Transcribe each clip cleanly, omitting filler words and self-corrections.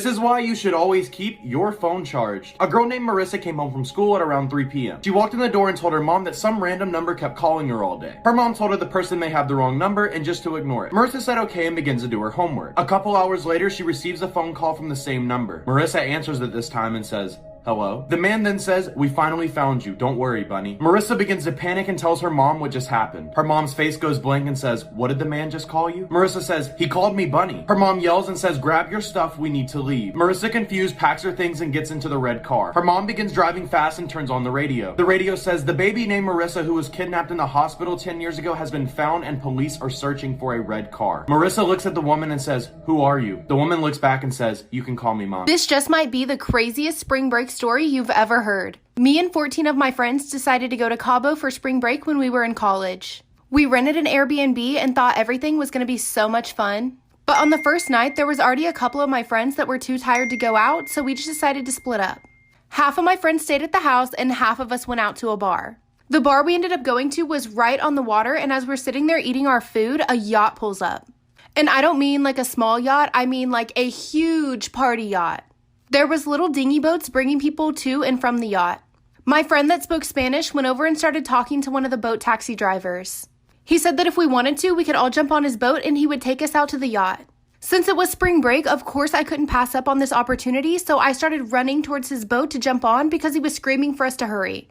This is why you should always keep your phone charged. A girl named Marissa came home from school at around 3 p.m. She walked in the door and told her mom that some random number kept calling her all day. Her mom told her the person may have the wrong number and just to ignore it. Marissa said okay and begins to do her homework. A couple hours later, she receives a phone call from the same number. Marissa answers it this time and says, "Hello?" The man then says, "We finally found you. Don't worry, bunny." Marissa begins to panic and tells her mom what just happened. Her mom's face goes blank and says, "What did the man just call you?" Marissa says, "He called me bunny." Her mom yells and says, "Grab your stuff, we need to leave." Marissa, confused, packs her things and gets into the red car. Her mom begins driving fast and turns on the radio. The radio says, "The baby named Marissa who was kidnapped in the hospital 10 years ago has been found and police are searching for a red car." Marissa looks at the woman and says, "Who are you?" The woman looks back and says, "You can call me mom." This just might be the craziest spring break story you've ever heard. Me and 14 of my friends decided to go to Cabo for spring break when we were in college. We rented an Airbnb and thought everything was going to be so much fun. But on the first night, there was already a couple of my friends that were too tired to go out, so we just decided to split up. Half of my friends stayed at the house and half of us went out to a bar. The bar we ended up going to was right on the water, and as we're sitting there eating our food, a yacht pulls up. And I don't mean like a small yacht, I mean like a huge party yacht. There was little dinghy boats bringing people to and from the yacht. My friend that spoke Spanish went over and started talking to one of the boat taxi drivers. He said that if we wanted to, we could all jump on his boat and he would take us out to the yacht. Since it was spring break, of course I couldn't pass up on this opportunity, so I started running towards his boat to jump on because he was screaming for us to hurry.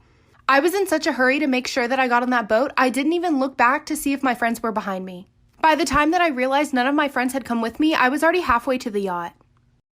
I was in such a hurry to make sure that I got on that boat, I didn't even look back to see if my friends were behind me. By the time that I realized none of my friends had come with me, I was already halfway to the yacht.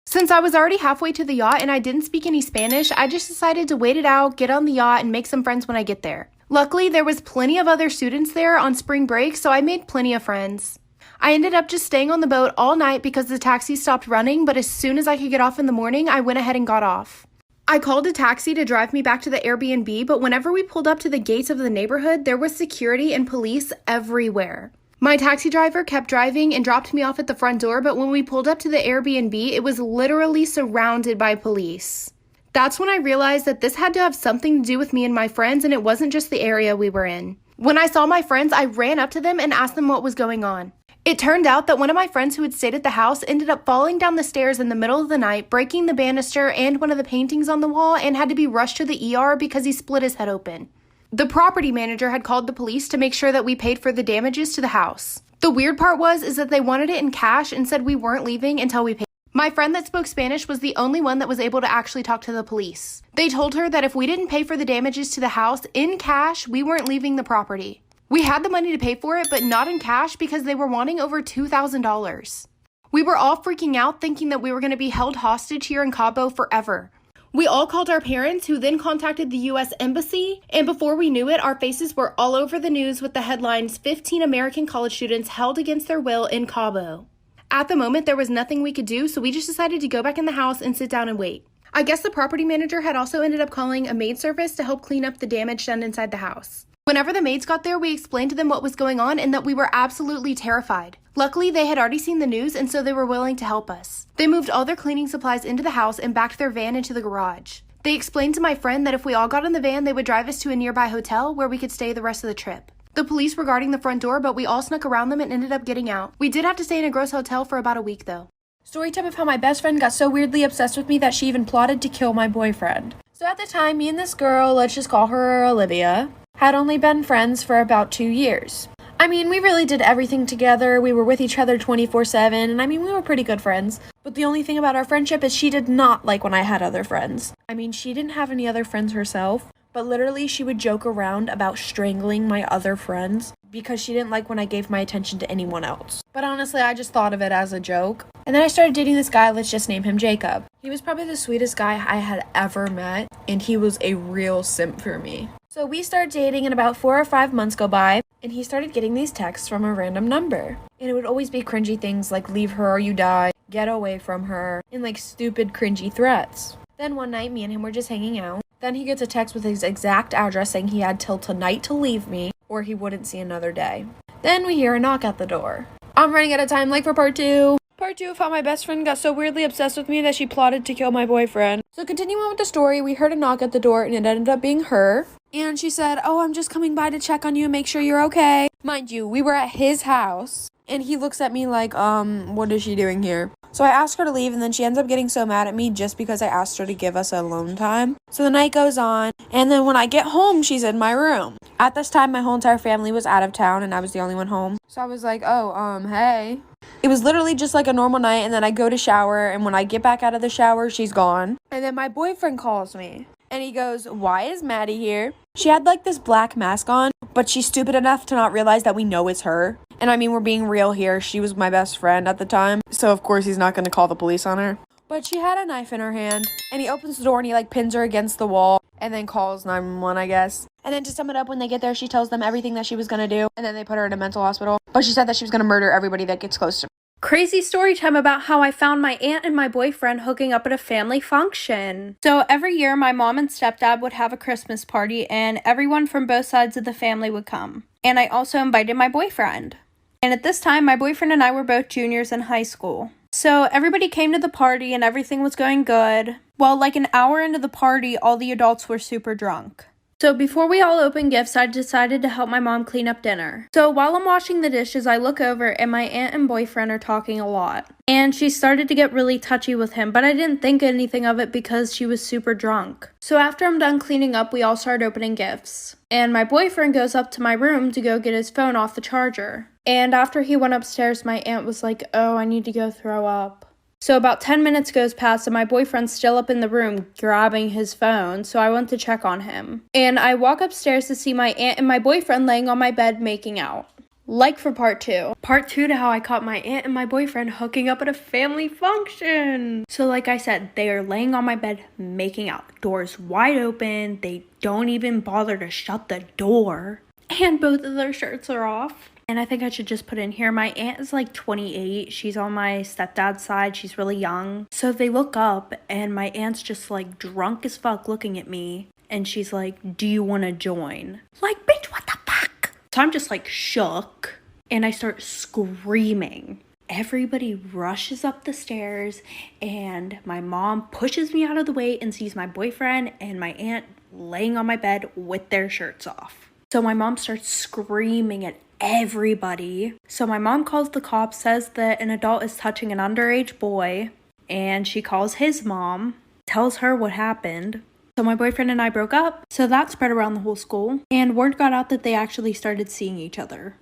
Since I was already halfway to the yacht and I didn't speak any Spanish, I just decided to wait it out, get on the yacht, and make some friends when I get there. Luckily, there was plenty of other students there on spring break, so I made plenty of friends. I ended up just staying on the boat all night because the taxi stopped running, but as soon as I could get off in the morning, I went ahead and got off. I called a taxi to drive me back to the Airbnb, but whenever we pulled up to the gates of the neighborhood, there was security and police everywhere. My taxi driver kept driving and dropped me off at the front door, but when we pulled up to the Airbnb, it was literally surrounded by police. That's when I realized that this had to have something to do with me and my friends, and it wasn't just the area we were in. When I saw my friends, I ran up to them and asked them what was going on. It turned out that one of my friends who had stayed at the house ended up falling down the stairs in the middle of the night, breaking the banister and one of the paintings on the wall, and had to be rushed to the ER because he split his head open. The property manager had called the police to make sure that we paid for the damages to the house. The weird part is that they wanted it in cash and said we weren't leaving until we paid. My friend that spoke Spanish was the only one that was able to actually talk to the police. They told her that if we didn't pay for the damages to the house in cash, we weren't leaving the property. We had the money to pay for it, but not in cash because they were wanting over $2,000. We were all freaking out thinking that we were going to be held hostage here in Cabo forever. We all called our parents, who then contacted the U.S. Embassy, and before we knew it, our faces were all over the news with the headlines, 15 American college students held against their will in Cabo. At the moment, there was nothing we could do, so we just decided to go back in the house and sit down and wait. I guess the property manager had also ended up calling a maid service to help clean up the damage done inside the house. Whenever the maids got there, we explained to them what was going on and that we were absolutely terrified. Luckily, they had already seen the news, and so they were willing to help us. They moved all their cleaning supplies into the house and backed their van into the garage. They explained to my friend that if we all got in the van, they would drive us to a nearby hotel where we could stay the rest of the trip. The police were guarding the front door, but we all snuck around them and ended up getting out. We did have to stay in a gross hotel for about a week, though. Storytime of how my best friend got so weirdly obsessed with me that she even plotted to kill my boyfriend. So at the time, me and this girl, let's just call her Olivia, had only been friends for about 2 years. I mean, we really did everything together. We were with each other 24/7, and I mean, we were pretty good friends. But the only thing about our friendship is she did not like when I had other friends. I mean, she didn't have any other friends herself, but literally she would joke around about strangling my other friends because she didn't like when I gave my attention to anyone else. But honestly, I just thought of it as a joke. And then I started dating this guy, let's just name him Jacob. He was probably the sweetest guy I had ever met, and he was a real simp for me. So we started dating and about 4 or 5 months go by, and he started getting these texts from a random number. And it would always be cringy things like leave her or you die, get away from her, and like stupid cringy threats. Then one night, me and him were just hanging out. Then he gets a text with his exact address saying he had till tonight to leave me or he wouldn't see another day. Then we hear a knock at the door. I'm running out of time, like for part 2. Part 2 of how my best friend got so weirdly obsessed with me that she plotted to kill my boyfriend. So continuing on with the story, we heard a knock at the door and it ended up being her. And she said, "Oh, I'm just coming by to check on you and make sure you're okay." Mind you, we were at his house. And he looks at me like, what is she doing here? So I asked her to leave, and then she ends up getting so mad at me just because I asked her to give us alone time. So the night goes on, and then when I get home, she's in my room. At this time, my whole entire family was out of town, and I was the only one home. So I was like, hey. It was literally just like a normal night, and then I go to shower, and when I get back out of the shower, she's gone. And then my boyfriend calls me, and he goes, why is Maddie here? She had like this black mask on, but she's stupid enough to not realize that we know it's her. And I mean, we're being real here. She was my best friend at the time, so of course he's not going to call the police on her. But she had a knife in her hand, and he opens the door and he like pins her against the wall and then calls 911, I guess. And then to sum it up, when they get there, she tells them everything that she was going to do, and then they put her in a mental hospital. But she said that she was going to murder everybody that gets close to her. Crazy story time about how I found my aunt and my boyfriend hooking up at a family function. So every year my mom and stepdad would have a Christmas party and everyone from both sides of the family would come. And I also invited my boyfriend. And at this time my boyfriend and I were both juniors in high school. So everybody came to the party and everything was going good. Well, like an hour into the party, all the adults were super drunk. So before we all opened gifts, I decided to help my mom clean up dinner. So while I'm washing the dishes, I look over and my aunt and boyfriend are talking a lot. And she started to get really touchy with him, but I didn't think anything of it because she was super drunk. So after I'm done cleaning up, we all start opening gifts. And my boyfriend goes up to my room to go get his phone off the charger. And after he went upstairs, my aunt was like, oh, I need to go throw up. So about 10 minutes goes past and my boyfriend's still up in the room grabbing his phone, so I went to check on him. And I walk upstairs to see my aunt and my boyfriend laying on my bed making out. Like for part 2. Part 2 to how I caught my aunt and my boyfriend hooking up at a family function. So like I said, they are laying on my bed making out. Doors wide open, they don't even bother to shut the door. And both of their shirts are off. And I think I should just put in here, my aunt is like 28. She's on my stepdad's side. She's really young. So they look up and my aunt's just like drunk as fuck looking at me. And she's like, do you want to join? Like, bitch, what the fuck? So I'm just like shook and I start screaming. Everybody rushes up the stairs and my mom pushes me out of the way and sees my boyfriend and my aunt laying on my bed with their shirts off. So my mom starts screaming at everybody. So my mom calls the cops, says that an adult is touching an underage boy, and she calls his mom, tells her what happened. So my boyfriend and I broke up, so that spread around the whole school, and word got out that they actually started seeing each other.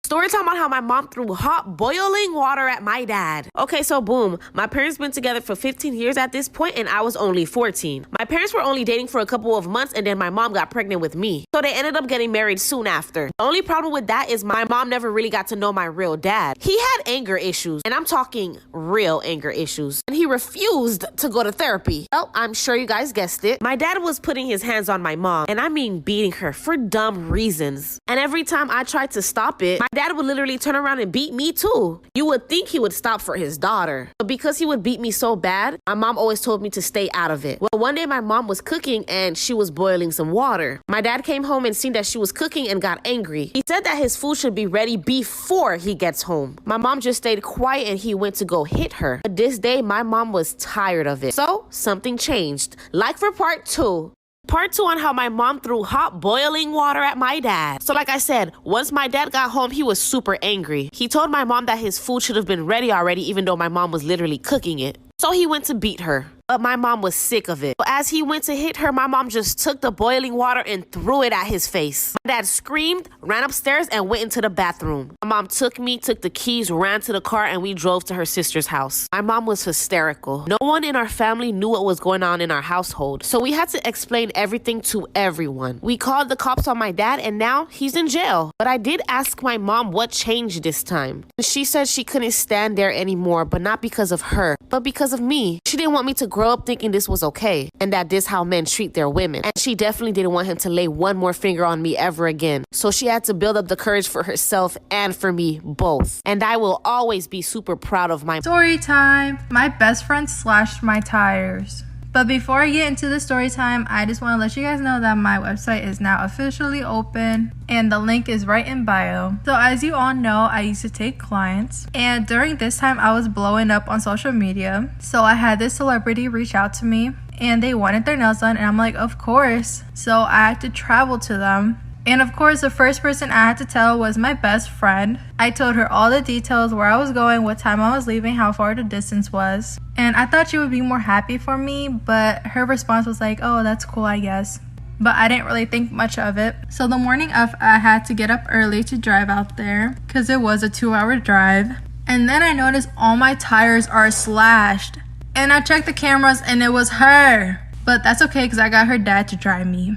Story time on how my mom threw hot boiling water at my dad. Okay, so boom. My parents been together for 15 years at this point and I was only 14. My parents were only dating for a couple of months and then my mom got pregnant with me. So they ended up getting married soon after. The only problem with that is my mom never really got to know my real dad. He had anger issues, and I'm talking real anger issues. And he refused to go to therapy. Well, I'm sure you guys guessed it. My dad was putting his hands on my mom, and I mean beating her for dumb reasons. And every time I tried to stop it, my dad would literally turn around and beat me too. You would think he would stop for his daughter. But because he would beat me so bad, my mom always told me to stay out of it. Well, one day my mom was cooking and she was boiling some water. My dad came home and seen that she was cooking and got angry. He said that his food should be ready before he gets home. My mom just stayed quiet and he went to go hit her. But this day, my mom was tired of it. So something changed. Like for part 2. Part 2 on how my mom threw hot boiling water at my dad. So like I said, once my dad got home, he was super angry. He told my mom that his food should have been ready already, even though my mom was literally cooking it. So he went to beat her. But my mom was sick of it. So as he went to hit her, my mom just took the boiling water and threw it at his face. My dad screamed, ran upstairs, and went into the bathroom. My mom took the keys, ran to the car, and we drove to her sister's house. My mom was hysterical. No one in our family knew what was going on in our household. So we had to explain everything to everyone. We called the cops on my dad, and now he's in jail. But I did ask my mom what changed this time. She said she couldn't stand there anymore, but not because of her, but because of me. She didn't want me to grow up thinking this was okay and that this how men treat their women. And she definitely didn't want him to lay one more finger on me ever again. So she had to build up the courage for herself and for me both. And I will always be super proud of my Story time. My best friend slashed my tires. But before I get into the story time, I just want to let you guys know that my website is now officially open and the link is right in bio. So as you all know, I used to take clients, and during this time I was blowing up on social media. So I had this celebrity reach out to me and they wanted their nails done, and I'm like, of course. So I had to travel to them And of course, the first person I had to tell was my best friend. I told her all the details, where I was going, what time I was leaving, how far the distance was. And I thought she would be more happy for me, but her response was like, oh, that's cool, I guess. But I didn't really think much of it. So the morning of, I had to get up early to drive out there because it was a 2-hour drive. And then I noticed all my tires are slashed. And I checked the cameras and it was her. But that's okay because I got her dad to drive me.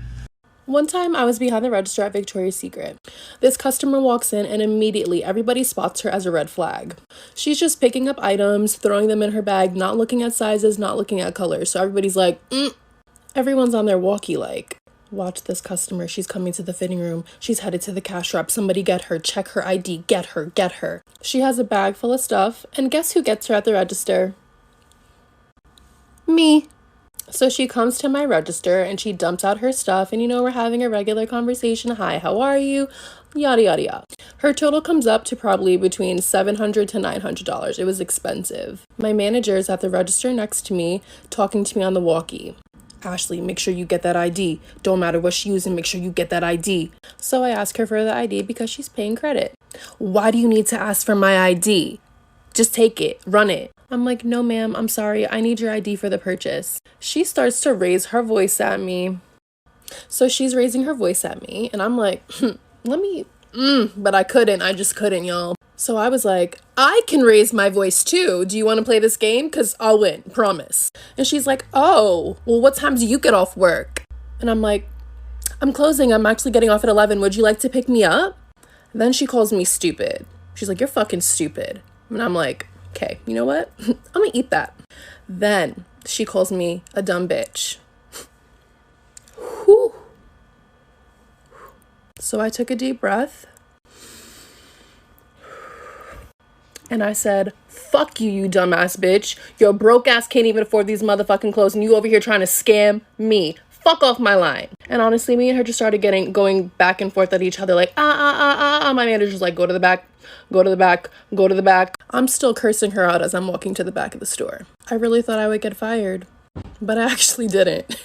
One time I was behind the register at Victoria's Secret. This customer walks in and immediately everybody spots her as a red flag. She's just picking up items, throwing them in her bag, not looking at sizes, not looking at colors. So everybody's like, Everyone's on their walkie like, watch this customer. She's coming to the fitting room. She's headed to the cash wrap. Somebody get her. Check her ID. Get her. Get her. She has a bag full of stuff. And guess who gets her at the register? Me. So she comes to my register and she dumps out her stuff and we're having a regular conversation. Hi, how are you? Yada, yada, yada. Her total comes up to probably between $700 to $900. It was expensive. My manager is at the register next to me talking to me on the walkie. Ashley, make sure you get that ID. Don't matter what she using, make sure you get that ID. So I ask her for the ID because she's paying credit. Why do you need to ask for my ID? Just take it, run it. I'm like, no, ma'am, I'm sorry. I need your ID for the purchase. She starts to raise her voice at me. So she's raising her voice at me. And I'm like, but I couldn't. I just couldn't, y'all. So I was like, I can raise my voice too. Do you want to play this game? Because I'll win, promise. And she's like, oh, well, what time do you get off work? And I'm like, I'm closing. I'm actually getting off at 11. Would you like to pick me up? And then she calls me stupid. She's like, you're fucking stupid. And I'm like, okay, you know what? I'm gonna eat that. Then she calls me a dumb bitch. Whew. So I took a deep breath. And I said, fuck you, you dumbass bitch. Your broke ass can't even afford these motherfucking clothes and you over here trying to scam me. Fuck off my line. And honestly, me and her just started going back and forth at each other like, My manager's like, go to the back, go to the back, go to the back. I'm still cursing her out as I'm walking to the back of the store. I really thought I would get fired, but I actually didn't.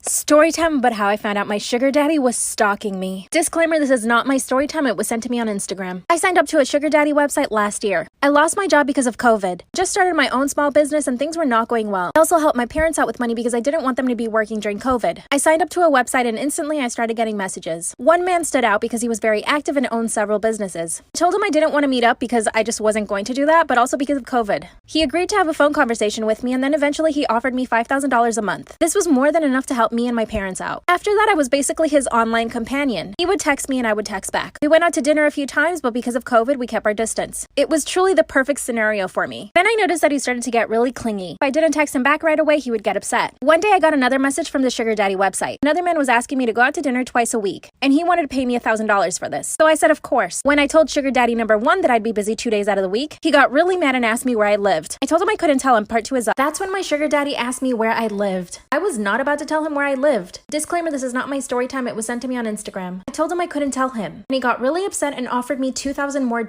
Story time about how I found out my sugar daddy was stalking me. Disclaimer, this is not my story time. It was sent to me on Instagram. I signed up to a sugar daddy website last year. I lost my job because of COVID. Just started my own small business and things were not going well. I also helped my parents out with money because I didn't want them to be working during COVID. I signed up to a website and instantly I started getting messages. One man stood out because he was very active and owned several businesses. I told him I didn't want to meet up because I just wasn't going to do that, but also because of COVID. He agreed to have a phone conversation with me and then eventually he offered me $5,000 a month. This was more than enough to help me and my parents out. After that, I was basically his online companion. He would text me and I would text back. We went out to dinner a few times, but because of COVID, we kept our distance. It was truly the perfect scenario for me. Then I noticed that he started to get really clingy. If I didn't text him back right away, he would get upset. One day I got another message from the sugar daddy website. Another man was asking me to go out to dinner twice a week, and he wanted to pay me $1,000 for this. So I said, of course. When I told sugar daddy number 1 that I'd be busy 2 days out of the week, he got really mad and asked me where I lived. I told him I couldn't tell him. Part 2 is up. That's when my sugar daddy asked me where I lived. I was not about to tell him where I lived. Disclaimer, this is not my story time. It was sent to me on Instagram. I told him I couldn't tell him, and he got really upset and offered me $2,000 more,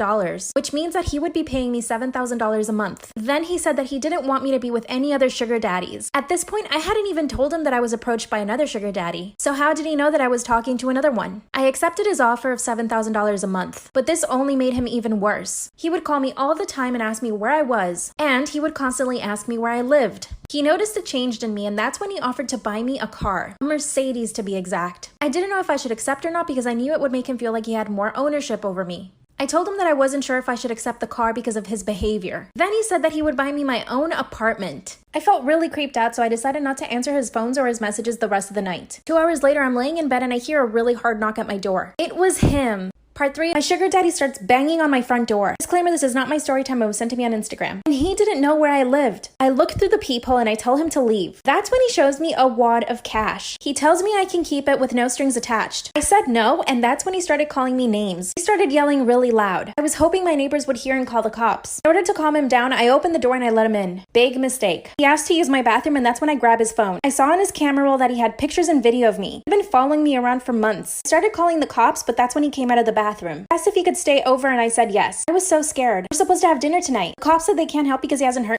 which means that he would be paying me $7,000 a month. Then he said that he didn't want me to be with any other sugar daddies. At this point, I hadn't even told him that I was approached by another sugar daddy. So how did he know that I was talking to another one? I accepted his offer of $7,000 a month, but this only made him even worse. He would call me all the time and ask me where I was, and he would constantly ask me where I lived. He noticed a change in me, and that's when he offered to buy me a car. A Mercedes, to be exact. I didn't know if I should accept or not because I knew it would make him feel like he had more ownership over me. I told him that I wasn't sure if I should accept the car because of his behavior. Then he said that he would buy me my own apartment. I felt really creeped out, so I decided not to answer his phones or his messages the rest of the night. 2 hours later, I'm laying in bed and I hear a really hard knock at my door. It was him. Part 3, my sugar daddy starts banging on my front door. Disclaimer, this is not my story time. It was sent to me on Instagram. And he didn't know where I lived. I look through the peephole and I tell him to leave. That's when he shows me a wad of cash. He tells me I can keep it with no strings attached. I said no, and that's when he started calling me names. He started yelling really loud. I was hoping my neighbors would hear and call the cops. In order to calm him down, I opened the door and I let him in. Big mistake. He asked to use my bathroom, and that's when I grabbed his phone. I saw on his camera roll that he had pictures and video of me. He'd been following me around for months. I started calling the cops, but that's when he came out of the bathroom. Asked if he could stay over and I said yes. I was so scared. We're supposed to have dinner tonight. The cops said they can't help because he hasn't hurt.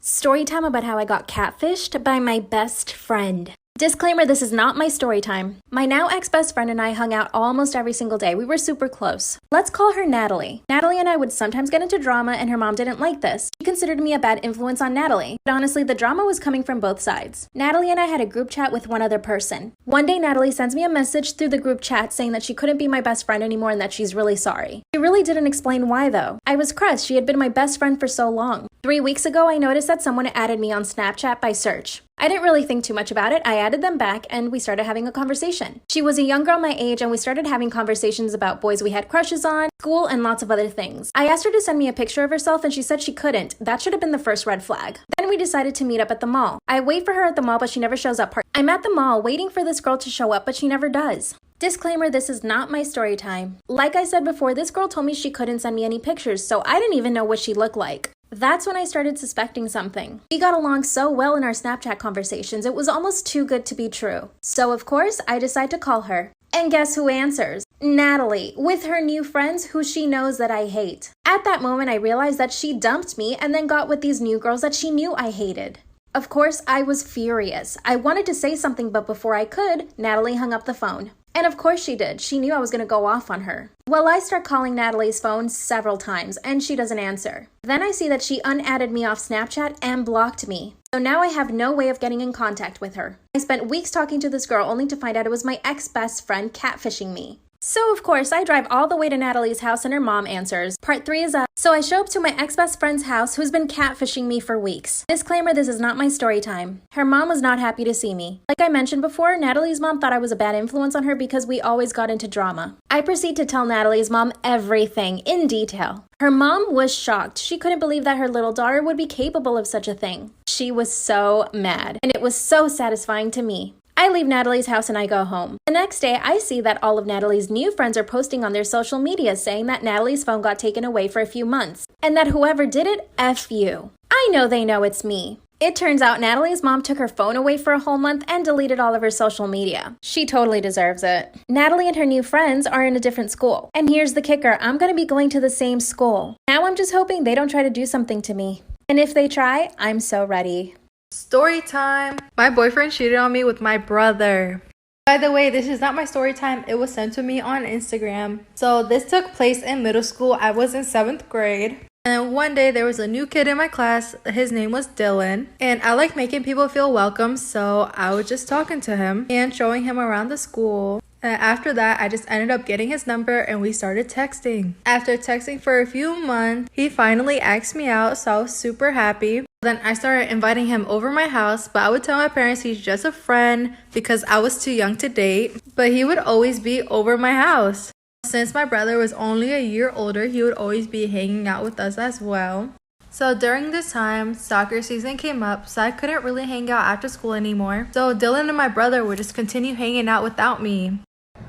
Story time about how I got catfished by my best friend. Disclaimer, this is not my story time. My now ex-best friend and I hung out almost every single day. We were super close. Let's call her Natalie. Natalie and I would sometimes get into drama, and her mom didn't like this. She considered me a bad influence on Natalie. But honestly, the drama was coming from both sides. Natalie and I had a group chat with one other person. One day, Natalie sends me a message through the group chat saying that she couldn't be my best friend anymore and that she's really sorry. She really didn't explain why, though. I was crushed. She had been my best friend for so long. 3 weeks ago, I noticed that someone added me on Snapchat by search. I didn't really think too much about it. I added them back and we started having a conversation. She was a young girl my age and we started having conversations about boys we had crushes on, school, and lots of other things. I asked her to send me a picture of herself and she said she couldn't. That should have been the first red flag. Then we decided to meet up at the mall. I wait for her at the mall but she never shows up. I'm at the mall waiting for this girl to show up but she never does. Disclaimer, this is not my story time. Like I said before, this girl told me she couldn't send me any pictures, so I didn't even know what she looked like. That's when I started suspecting something. We got along so well in our Snapchat conversations, it was almost too good to be true. So of course, I decide to call her. And guess who answers? Natalie, with her new friends who she knows that I hate. At that moment, I realized that she dumped me and then got with these new girls that she knew I hated. Of course, I was furious. I wanted to say something, but before I could, Natalie hung up the phone. And of course she did. She knew I was going to go off on her. Well, I start calling Natalie's phone several times, and she doesn't answer. Then I see that she unadded me off Snapchat and blocked me. So now I have no way of getting in contact with her. I spent weeks talking to this girl only to find out it was my ex-best friend catfishing me. So of course, I drive all the way to Natalie's house and her mom answers. Part 3 is up. So I show up to my ex-best friend's house who's been catfishing me for weeks. Disclaimer, this is not my story time. Her mom was not happy to see me. Like I mentioned before, Natalie's mom thought I was a bad influence on her because we always got into drama. I proceed to tell Natalie's mom everything in detail. Her mom was shocked. She couldn't believe that her little daughter would be capable of such a thing. She was so mad, and it was so satisfying to me. I leave Natalie's house and I go home. The next day, I see that all of Natalie's new friends are posting on their social media saying that Natalie's phone got taken away for a few months, and that whoever did it, F you. I know they know it's me. It turns out Natalie's mom took her phone away for a whole month and deleted all of her social media. She totally deserves it. Natalie and her new friends are in a different school. And here's the kicker, I'm gonna be going to the same school. Now I'm just hoping they don't try to do something to me. And if they try, I'm so ready. Story time. My boyfriend cheated on me with my brother. By the way, this is not my story time. It was sent to me on Instagram. So this took place in middle school. I was in 7th grade. And one day there was a new kid in my class. His name was Dylan. And I like making people feel welcome. So I was just talking to him and showing him around the school. And after that, I just ended up getting his number and we started texting. After texting for a few months, he finally asked me out, so I was super happy. Then I started inviting him over my house, but I would tell my parents he's just a friend because I was too young to date. But he would always be over my house. Since my brother was only a year older, he would always be hanging out with us as well. So during this time, soccer season came up, so I couldn't really hang out after school anymore. So Dylan and my brother would just continue hanging out without me.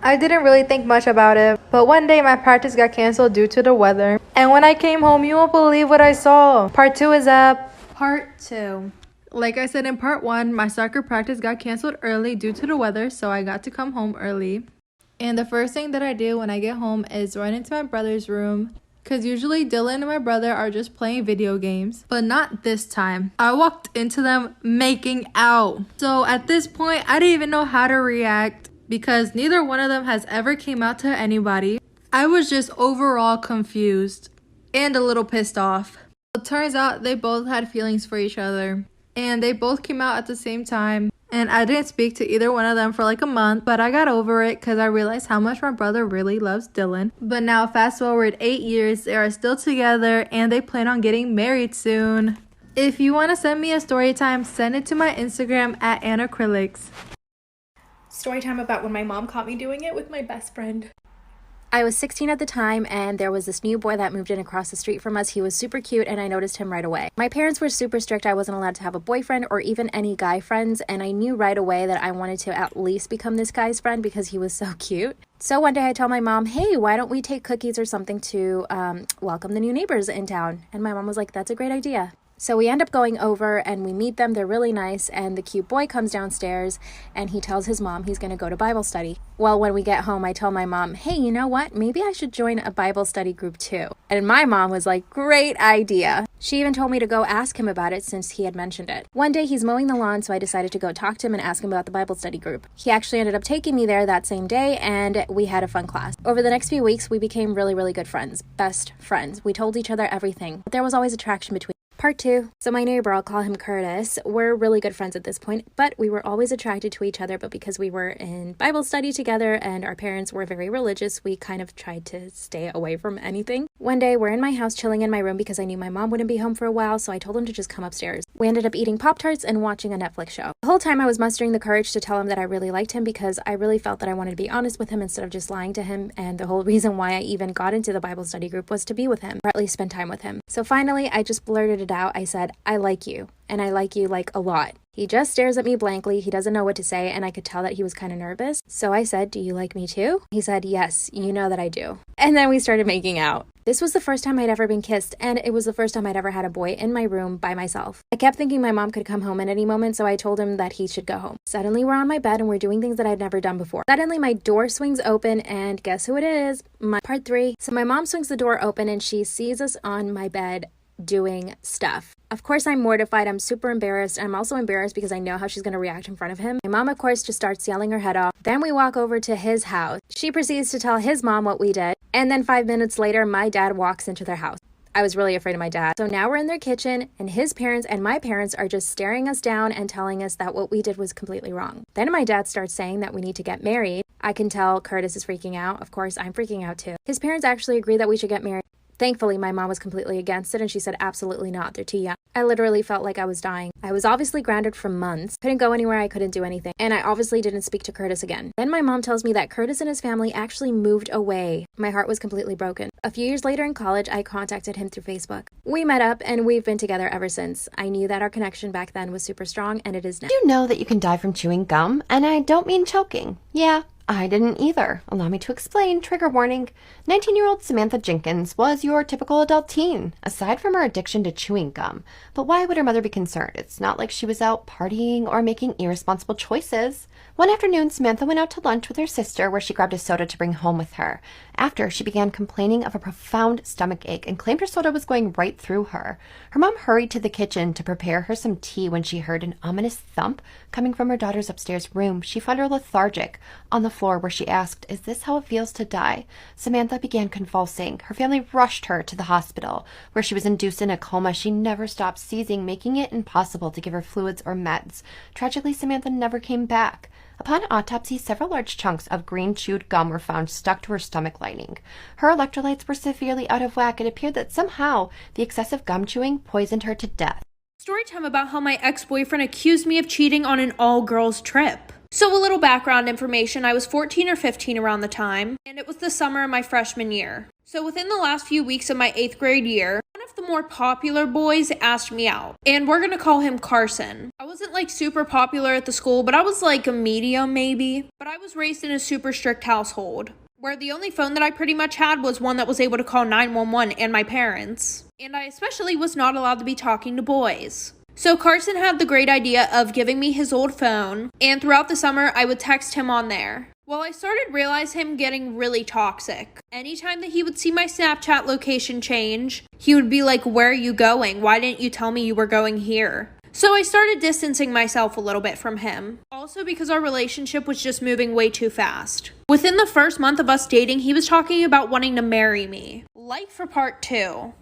I didn't really think much about it, but one day my practice got canceled due to the weather. And when I came home, you won't believe what I saw. Part 2 is up. Part 2. Like I said in part 1, my soccer practice got canceled early due to the weather, so I got to come home early. And the first thing that I do when I get home is run into my brother's room. Because usually Dylan and my brother are just playing video games. But not this time. I walked into them making out. So at this point, I didn't even know how to react. Because neither one of them has ever came out to anybody. I was just overall confused. And a little pissed off. It turns out they both had feelings for each other. And they both came out at the same time. And I didn't speak to either one of them for like a month, but I got over it because I realized how much my brother really loves Dylan. But now fast forward 8 years, they are still together and they plan on getting married soon. If you want to send me a story time, send it to my Instagram at Anacrylics. Story time about when my mom caught me doing it with my best friend. I was 16 at the time, and there was this new boy that moved in across the street from us. He was super cute, and I noticed him right away. My parents were super strict. I wasn't allowed to have a boyfriend or even any guy friends, and I knew right away that I wanted to at least become this guy's friend because he was so cute. So one day I told my mom, hey, why don't we take cookies or something to welcome the new neighbors in town? And my mom was like, that's a great idea. So we end up going over and we meet them. They're really nice. And the cute boy comes downstairs and he tells his mom he's going to go to Bible study. Well, when we get home, I tell my mom, hey, you know what? Maybe I should join a Bible study group too. And my mom was like, great idea. She even told me to go ask him about it since he had mentioned it. One day he's mowing the lawn, so I decided to go talk to him and ask him about the Bible study group. He actually ended up taking me there that same day, and we had a fun class. Over the next few weeks, we became really, really good friends. Best friends. We told each other everything, but there was always attraction between. Part 2. So my neighbor, I'll call him Curtis, we're really good friends at this point, but we were always attracted to each other, but because we were in Bible study together and our parents were very religious, we kind of tried to stay away from anything. One day, we're in my house chilling in my room because I knew my mom wouldn't be home for a while, so I told him to just come upstairs. We ended up eating Pop-Tarts and watching a Netflix show. The whole time I was mustering the courage to tell him that I really liked him because I really felt that I wanted to be honest with him instead of just lying to him, and the whole reason why I even got into the Bible study group was to be with him, or at least spend time with him. So finally, I just blurted it out. I said, I like you, and I like you like a lot. He just stares at me blankly, he doesn't know what to say, and I could tell that he was kind of nervous. So I said, do you like me too? He said, yes, you know that I do. And then we started making out. This was the first time I'd ever been kissed, and it was the first time I'd ever had a boy in my room by myself. I kept thinking my mom could come home at any moment, so I told him that he should go home. Suddenly we're on my bed and we're doing things that I'd never done before. Suddenly my door swings open, and guess who it is? Part 3. So my mom swings the door open and she sees us on my bed doing stuff. Of course, I'm mortified. I'm super embarrassed. I'm also embarrassed because I know how she's going to react in front of him. My mom, of course, just starts yelling her head off. Then we walk over to his house. She proceeds to tell his mom what we did. And then 5 minutes later, my dad walks into their house. I was really afraid of my dad. So now we're in their kitchen, and his parents and my parents are just staring us down and telling us that what we did was completely wrong. Then my dad starts saying that we need to get married. I can tell Curtis is freaking out. Of course, I'm freaking out too. His parents actually agree that we should get married. Thankfully, my mom was completely against it, and she said absolutely not, they're too young. I literally felt like I was dying. I was obviously grounded for months, couldn't go anywhere, I couldn't do anything, and I obviously didn't speak to Curtis again. Then my mom tells me that Curtis and his family actually moved away. My heart was completely broken. A few years later in college, I contacted him through Facebook. We met up, and we've been together ever since. I knew that our connection back then was super strong, and it is now. Did you know that you can die from chewing gum? And I don't mean choking. Yeah, I didn't either. Allow me to explain. Trigger warning. 19-year-old Samantha Jenkins was your typical adult teen, aside from her addiction to chewing gum. But why would her mother be concerned? It's not like she was out partying or making irresponsible choices. One afternoon, Samantha went out to lunch with her sister where she grabbed a soda to bring home with her. After, she began complaining of a profound stomach ache and claimed her soda was going right through her. Her mom hurried to the kitchen to prepare her some tea when she heard an ominous thump coming from her daughter's upstairs room. She found her lethargic on the floor where she asked, "Is this how it feels to die?" Samantha began convulsing. Her family rushed her to the hospital, where she was induced in a coma. She never stopped seizing, making it impossible to give her fluids or meds. Tragically, Samantha never came back. Upon autopsy, several large chunks of green chewed gum were found stuck to her stomach lining. Her electrolytes were severely out of whack. It appeared that somehow the excessive gum chewing poisoned her to death. Storytime about how my ex-boyfriend accused me of cheating on an all-girls trip. So a little background information, I was 14 or 15 around the time, and it was the summer of my freshman year. So within the last few weeks of my 8th grade year, one of the more popular boys asked me out, and we're gonna call him Carson. I wasn't like super popular at the school, but I was like a medium maybe. But I was raised in a super strict household, where the only phone that I pretty much had was one that was able to call 911 and my parents. And I especially was not allowed to be talking to boys. So Carson had the great idea of giving me his old phone, and throughout the summer, I would text him on there. Well, I started realizing him getting really toxic. Anytime that he would see my Snapchat location change, he would be like, "Where are you going? Why didn't you tell me you were going here?" So I started distancing myself a little bit from him. Also because our relationship was just moving way too fast. Within the first month of us dating, he was talking about wanting to marry me. Like for part 2.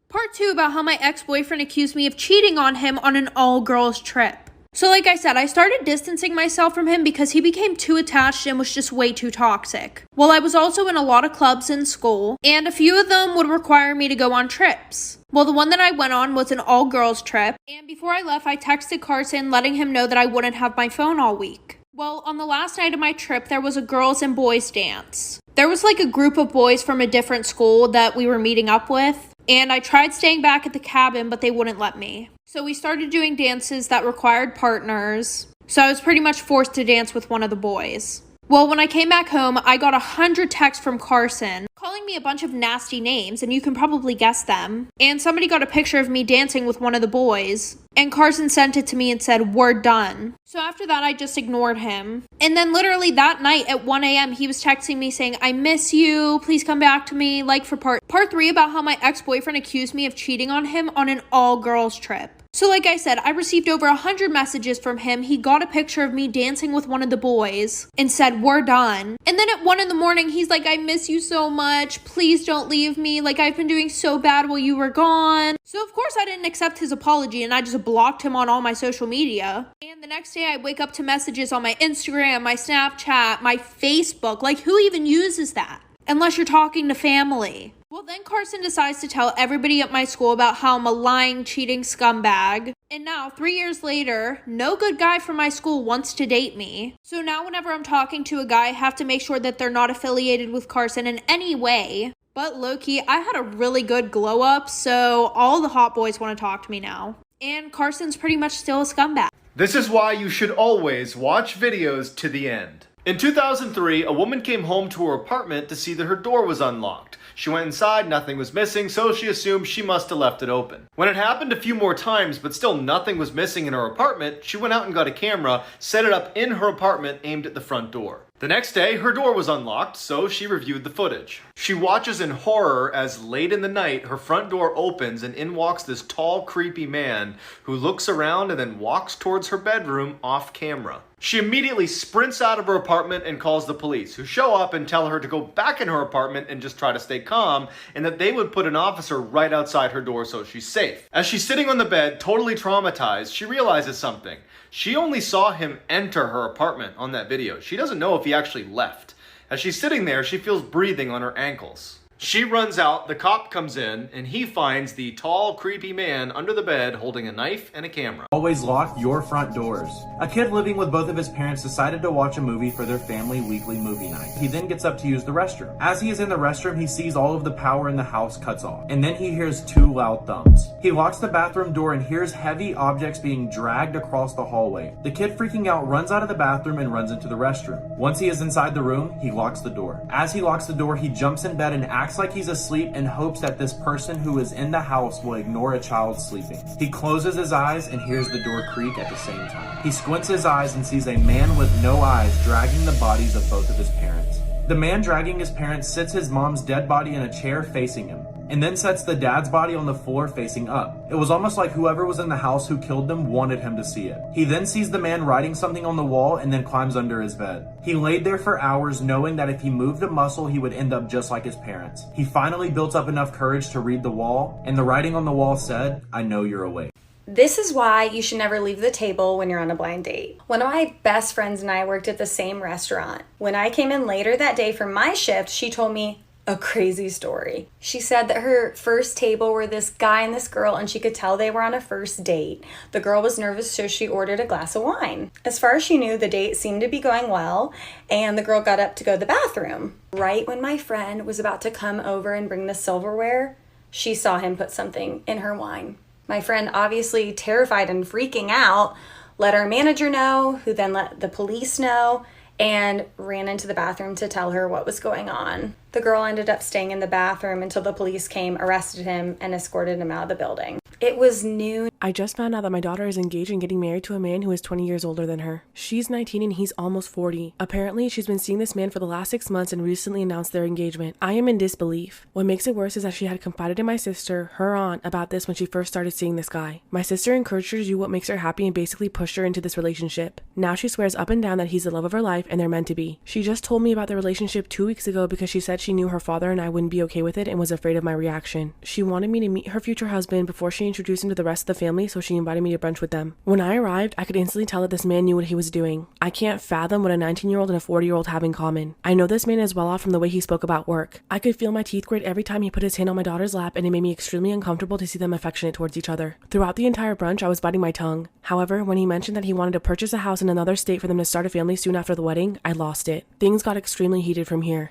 Part 2 about how my ex-boyfriend accused me of cheating on him on an all-girls trip. So like I said, I started distancing myself from him because he became too attached and was just way too toxic. Well, I was also in a lot of clubs in school, and a few of them would require me to go on trips. Well, the one that I went on was an all-girls trip, and before I left, I texted Carson letting him know that I wouldn't have my phone all week. Well, on the last night of my trip, there was a girls and boys dance. There was like a group of boys from a different school that we were meeting up with, and I tried staying back at the cabin, but they wouldn't let me. So we started doing dances that required partners, so I was pretty much forced to dance with one of the boys. Well, when I came back home, I got 100 texts from Carson calling calling me a bunch of nasty names, and you can probably guess them. And somebody got a picture of me dancing with one of the boys. And Carson sent it to me and said, "We're done." So after that, I just ignored him. And then literally that night at 1 a.m., he was texting me saying, "I miss you. Please come back to me." Like for part 3 about how my ex-boyfriend accused me of cheating on him on an all-girls trip. So like I said, I received over 100 messages from him. He got a picture of me dancing with one of the boys and said, "We're done." And then at 1 in the morning, he's like, "I miss you so much. Please don't leave me. Like, I've been doing so bad while you were gone." So of course I didn't accept his apology and I just blocked him on all my social media. And the next day I wake up to messages on my Instagram, my Snapchat, my Facebook. Like, who even uses that? Unless you're talking to family. Well, then Carson decides to tell everybody at my school about how I'm a lying, cheating scumbag. And now, 3 years later, no good guy from my school wants to date me. So now whenever I'm talking to a guy, I have to make sure that they're not affiliated with Carson in any way. But low-key, I had a really good glow-up, so all the hot boys want to talk to me now. And Carson's pretty much still a scumbag. This is why you should always watch videos to the end. In 2003, a woman came home to her apartment to see that her door was unlocked. She went inside, nothing was missing, so she assumed she must have left it open. When it happened a few more times, but still nothing was missing in her apartment, she went out and got a camera, set it up in her apartment aimed at the front door. The next day, her door was unlocked, so she reviewed the footage. She watches in horror as late in the night, her front door opens and in walks this tall, creepy man who looks around and then walks towards her bedroom off camera. She immediately sprints out of her apartment and calls the police, who show up and tell her to go back in her apartment and just try to stay calm, and that they would put an officer right outside her door so she's safe. As she's sitting on the bed, totally traumatized, she realizes something. She only saw him enter her apartment on that video. She doesn't know if he actually left. As she's sitting there, she feels breathing on her ankles. She runs out, the cop comes in, and he finds the tall, creepy man under the bed holding a knife and a camera. Always lock your front doors. A kid living with both of his parents decided to watch a movie for their family weekly movie night. He then gets up to use the restroom. As he is in the restroom, he sees all of the power in the house cuts off, and then he hears 2 loud thumps. He locks the bathroom door and hears heavy objects being dragged across the hallway. The kid, freaking out, runs out of the bathroom and runs into the restroom. Once he is inside the room, he locks the door. As he locks the door, he jumps in bed and acts like he's asleep and hopes that this person who is in the house will ignore a child sleeping. He closes his eyes and hears the door creak at the same time. He squints his eyes and sees a man with no eyes dragging the bodies of both of his parents. The man dragging his parents sits his mom's dead body in a chair facing him, and then sets the dad's body on the floor facing up. It was almost like whoever was in the house who killed them wanted him to see it. He then sees the man writing something on the wall and then climbs under his bed. He laid there for hours knowing that if he moved a muscle, he would end up just like his parents. He finally built up enough courage to read the wall, and the writing on the wall said, "I know you're awake." This is why you should never leave the table when you're on a blind date. One of my best friends and I worked at the same restaurant. When I came in later that day for my shift, she told me a crazy story. She said that her first table were this guy and this girl, and she could tell they were on a first date. The girl was nervous, so she ordered a glass of wine. As far as she knew, the date seemed to be going well, and the girl got up to go to the bathroom. Right when my friend was about to come over and bring the silverware, she saw him put something in her wine. My friend, obviously terrified and freaking out, let our manager know, who then let the police know, and ran into the bathroom to tell her what was going on. The girl ended up staying in the bathroom until the police came, arrested him, and escorted him out of the building. It was noon. I just found out that my daughter is engaged and getting married to a man who is 20 years older than her. She's 19 and he's almost 40. Apparently, she's been seeing this man for the last 6 months and recently announced their engagement. I am in disbelief. What makes it worse is that she had confided in my sister, her aunt, about this when she first started seeing this guy. My sister encouraged her to do what makes her happy and basically pushed her into this relationship. Now she swears up and down that he's the love of her life and they're meant to be. She just told me about the relationship 2 weeks ago because she said she knew her father and I wouldn't be okay with it and was afraid of my reaction. She wanted me to meet her future husband before she introduced him to the rest of the family, so she invited me to brunch with them. When I arrived, I could instantly tell that this man knew what he was doing. I can't fathom what a 19-year-old and a 40-year-old have in common. I know this man is well off from the way he spoke about work. I could feel my teeth grate every time he put his hand on my daughter's lap, and it made me extremely uncomfortable to see them affectionate towards each other. Throughout the entire brunch, I was biting my tongue. However, when he mentioned that he wanted to purchase a house in another state for them to start a family soon after the wedding, I lost it. Things got extremely heated from here.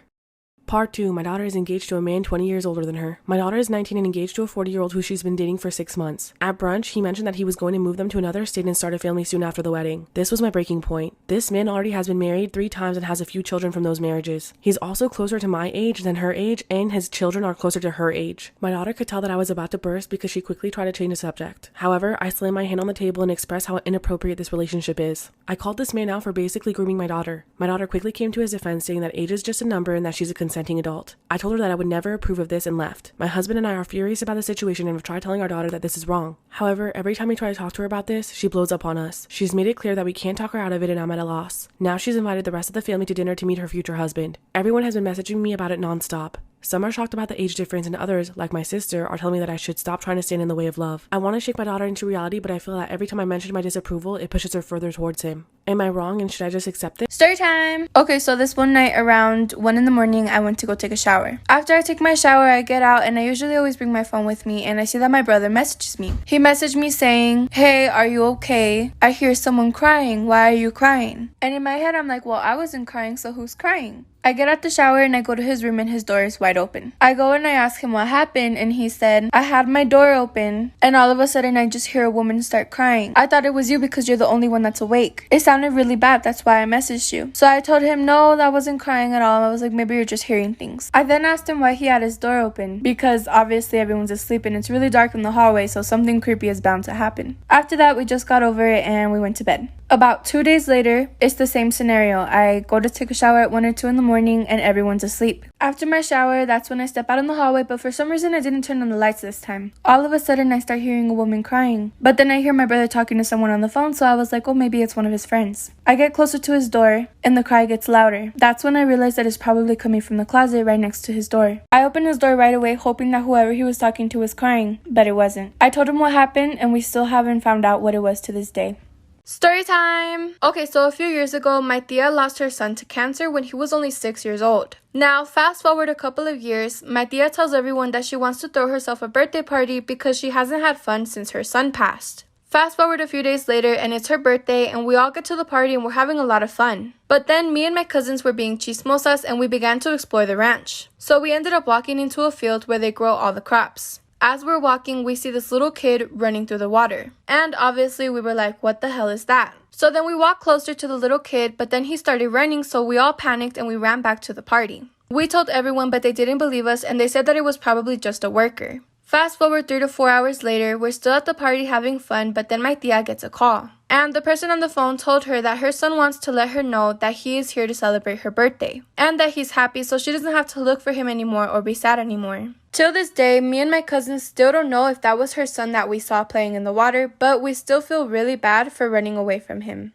Part 2. My daughter is engaged to a man 20 years older than her. My daughter is 19 and engaged to a 40-year-old who she's been dating for 6 months. At brunch, he mentioned that he was going to move them to another state and start a family soon after the wedding. This was my breaking point. This man already has been married 3 times and has a few children from those marriages. He's also closer to my age than her age, and his children are closer to her age. My daughter could tell that I was about to burst because she quickly tried to change the subject. However, I slammed my hand on the table and expressed how inappropriate this relationship is. I called this man out for basically grooming my daughter. My daughter quickly came to his defense, saying that age is just a number and that she's a consenting adult. I told her that I would never approve of this and left. My husband and I are furious about the situation and have tried telling our daughter that this is wrong. However, every time we try to talk to her about this, she blows up on us. She's made it clear that we can't talk her out of it and I'm at a loss. Now she's invited the rest of the family to dinner to meet her future husband. Everyone has been messaging me about it nonstop. Some are shocked about the age difference and others, like my sister, are telling me that I should stop trying to stand in the way of love. I want to shake my daughter into reality, but I feel that every time I mention my disapproval, it pushes her further towards him. Am I wrong and should I just accept it? Story time! Okay, so this one night around 1 in the morning, I went to go take a shower. After I take my shower, I get out and I usually always bring my phone with me and I see that my brother messages me. He messaged me saying, "Hey, are you okay? I hear someone crying. Why are you crying?" And in my head, I'm like, well, I wasn't crying, so who's crying? I get out the shower and I go to his room and his door is wide open. I go and I ask him what happened and he said, "I had my door open and all of a sudden I just hear a woman start crying. I thought it was you because you're the only one that's awake. It sounded really bad, that's why I messaged you." So I told him, no, that wasn't crying at all. I was like, maybe you're just hearing things. I then asked him why he had his door open because obviously everyone's asleep and it's really dark in the hallway, so something creepy is bound to happen. After that, we just got over it and we went to bed. About 2 days later, it's the same scenario. I go to take a shower at 1 or 2 in the morning and everyone's asleep. After my shower, that's when I step out in the hallway, but for some reason I didn't turn on the lights this time. All of a sudden, I start hearing a woman crying. But then I hear my brother talking to someone on the phone, so I was like, oh, maybe it's one of his friends. I get closer to his door and the cry gets louder. That's when I realized that it's probably coming from the closet right next to his door. I opened his door right away, hoping that whoever he was talking to was crying, but it wasn't. I told him what happened and we still haven't found out what it was to this day. Story time! Okay, so a few years ago, my tia lost her son to cancer when he was only 6 years old. Now, fast forward a couple of years, my tia tells everyone that she wants to throw herself a birthday party because she hasn't had fun since her son passed. Fast forward a few days later and it's her birthday and we all get to the party and we're having a lot of fun. But then me and my cousins were being chismosas and we began to explore the ranch. So we ended up walking into a field where they grow all the crops. As we're walking, we see this little kid running through the water. And obviously we were like, what the hell is that? So then we walked closer to the little kid, but then he started running, so we all panicked and we ran back to the party. We told everyone, but they didn't believe us and they said that it was probably just a worker. Fast forward 3 to 4 hours later, we're still at the party having fun, but then my tia gets a call. And the person on the phone told her that her son wants to let her know that he is here to celebrate her birthday. And that he's happy so she doesn't have to look for him anymore or be sad anymore. Till this day, me and my cousins still don't know if that was her son that we saw playing in the water, but we still feel really bad for running away from him.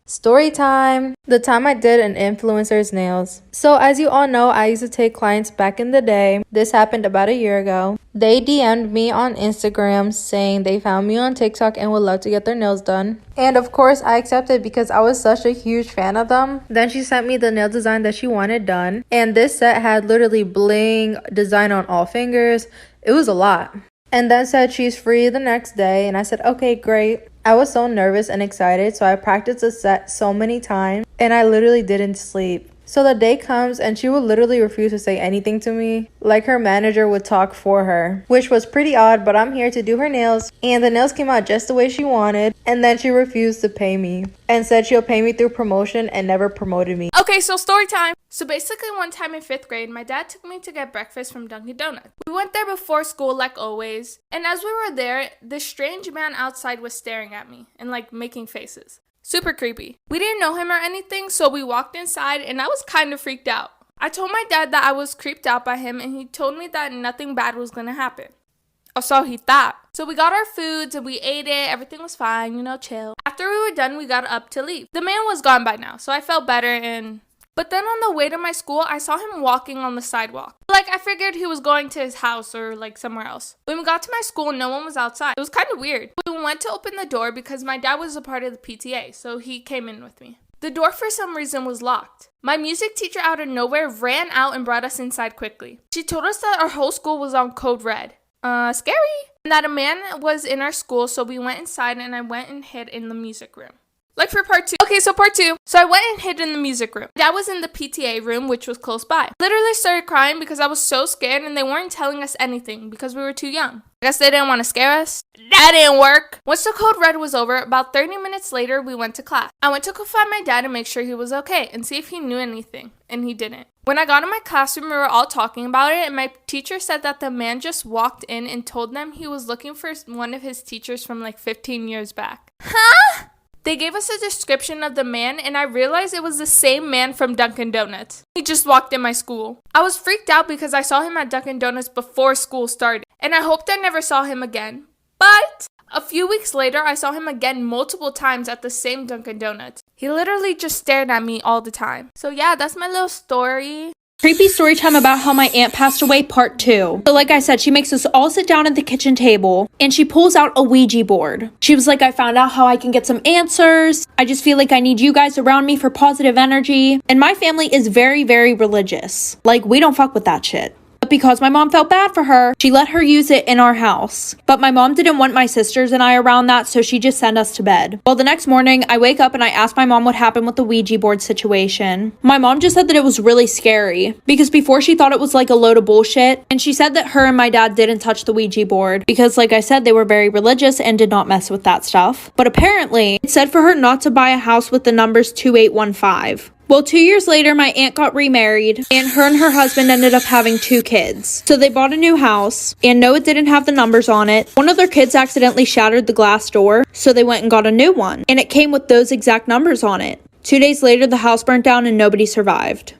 Story time! The time I did an influencer's nails. So as you all know, I used to take clients back in the day. This happened about a year ago. They DM'd me on Instagram saying they found me on TikTok and would love to get their nails done. And of course I accepted because I was such a huge fan of them. Then she sent me the nail design that she wanted done. And this set had literally bling design on all fingers. It was a lot. And then said she's free the next day and I said, okay, great. I was so nervous and excited, so I practiced the set so many times and I literally didn't sleep. So the day comes and she would literally refuse to say anything to me, like her manager would talk for her, which was pretty odd, but I'm here to do her nails and the nails came out just the way she wanted, and then she refused to pay me and said she'll pay me through promotion and never promoted me. Okay, so story time. So basically one time in 5th grade, my dad took me to get breakfast from Dunkin' Donuts. We went there before school like always, and as we were there, this strange man outside was staring at me and like making faces. Super creepy. We didn't know him or anything, so we walked inside and I was kind of freaked out. I told my dad that I was creeped out by him and he told me that nothing bad was gonna happen. Or so he thought. So we got our foods and we ate it, everything was fine, you know, chill. After we were done, we got up to leave. The man was gone by now, so I felt better But then on the way to my school, I saw him walking on the sidewalk. Like, I figured he was going to his house or, like, somewhere else. When we got to my school, no one was outside. It was kind of weird. We went to open the door because my dad was a part of the PTA, so he came in with me. The door, for some reason, was locked. My music teacher out of nowhere ran out and brought us inside quickly. She told us that our whole school was on code red. Scary. And that a man was in our school, so we went inside and I went and hid in the music room. Like for part 2. Okay, so part 2. So I went and hid in the music room. Dad was in the PTA room, which was close by. Literally started crying because I was so scared and they weren't telling us anything because we were too young. I guess they didn't want to scare us. That didn't work. Once the code red was over, about 30 minutes later, we went to class. I went to go find my dad and make sure he was okay and see if he knew anything, and he didn't. When I got in my classroom, we were all talking about it, and my teacher said that the man just walked in and told them he was looking for one of his teachers from like 15 years back. Huh? They gave us a description of the man, and I realized it was the same man from Dunkin' Donuts. He just walked in my school. I was freaked out because I saw him at Dunkin' Donuts before school started, and I hoped I never saw him again. But a few weeks later, I saw him again multiple times at the same Dunkin' Donuts. He literally just stared at me all the time. So yeah, that's my little story. Creepy story time about how my aunt passed away, part 2. So like I said, she makes us all sit down at the kitchen table and she pulls out a Ouija board. She was like, I found out how I can get some answers. I just feel like I need you guys around me for positive energy. And my family is very, very religious. Like, we don't fuck with that shit. But because my mom felt bad for her, she let her use it in our house. But my mom didn't want my sisters and I around that, so she just sent us to bed. Well, the next morning, I wake up and I ask my mom what happened with the Ouija board situation. My mom just said that it was really scary, because before she thought it was like a load of bullshit, and she said that her and my dad didn't touch the Ouija board, because like I said, they were very religious and did not mess with that stuff. But apparently, it said for her not to buy a house with the numbers 2815. Well, 2 years later, my aunt got remarried, and her husband ended up having 2 kids. So they bought a new house, and no, it didn't have the numbers on it. One of their kids accidentally shattered the glass door, so they went and got a new one, and it came with those exact numbers on it. 2 days later, the house burnt down and nobody survived.